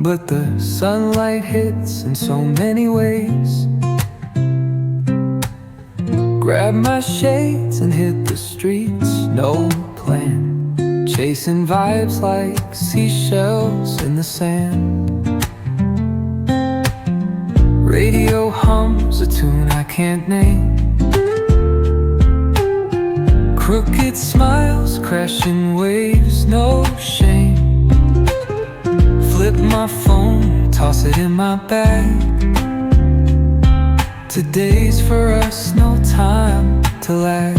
but the sunlight hits in so many ways. Grab my shades and hit the streets, no plan, chasing vibes like seashells in the sand. Radio hums a tune I can't name. Crooked smiles, crashing waves, no shame. Flip my phone, toss it in my bag. Today's for us, no time to lag.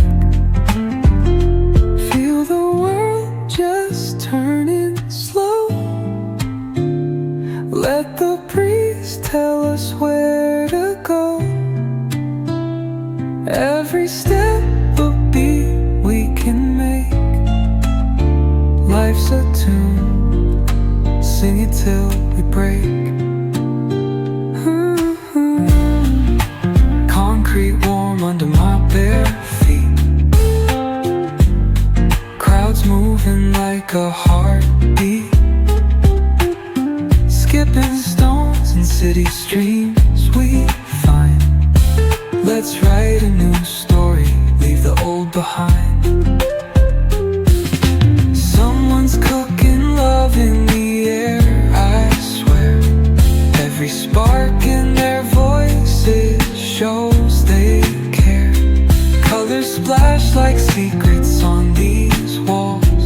Feel the world just turning slow. Let the breeze tell us where to go. Every step a beat we can make. Life's a tune, sing it till we break. Concrete warm under my bare feet. Crowds moving like a heartbeat. Skipping stones in city streams we find. Let's write a new story, leave the old behind. Someone's cooking love in the air, I swear. Every spark in their voices shows they care. Colors splash like secrets on these walls,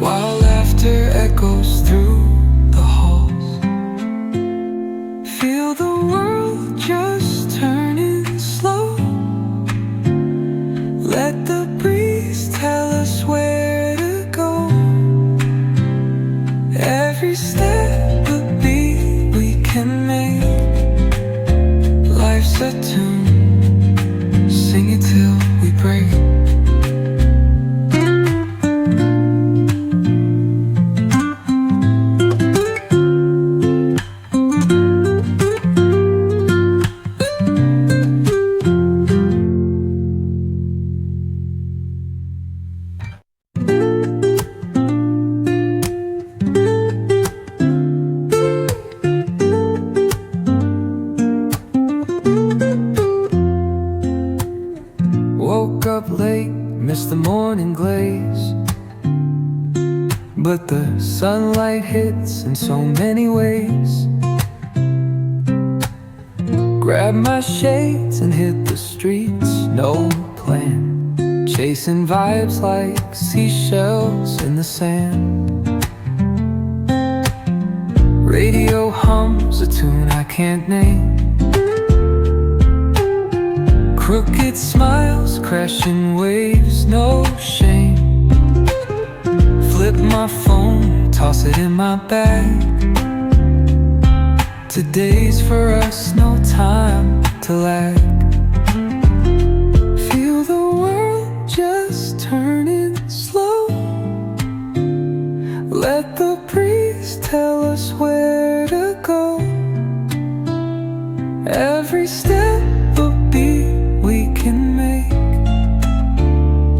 while laughter echoes through the halls. Feel the world just turning slow. Let the breeze tell us where to go. Every step a beat we can make. Life's a tune, sing it till we break. Woke up late, missed the morning glaze, but the sunlight hits in so many ways. Grab my shades and hit the streets, no plan, chasing vibes like seashells in the sand. Radio hums a tune I can't name. Crooked smiles, crashing waves, no shame. Flip my phone, toss it in my bag. Today's for us, no time to lag. Feel the world just turning slow. Let the breeze tell us where to go. Every step a beat we can make.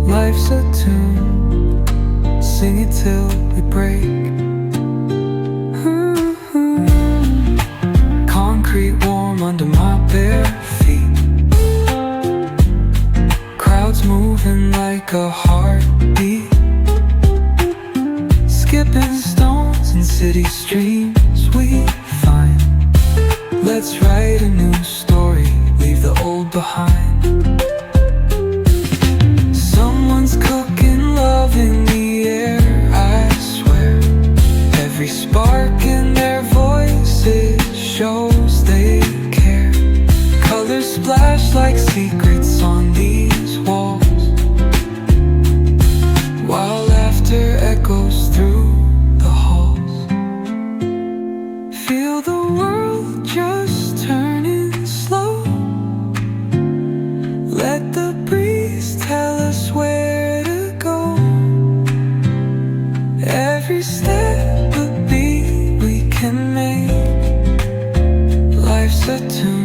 Life's a tune, sing it till we break. Concrete warm under my bare feet. Crowds moving like a heartbeat. Skipping stones in city streams we find. Let's write a new story, leave the old behind. Someone's cooking love in the air, I swear. Every spark in their voices shows they care. Colors splash like secrets on these walls, while laughter echoes through the halls. Feel the world just turning slow. Let the breeze tell us where to go. Every step a beat we can make. Life's a tune,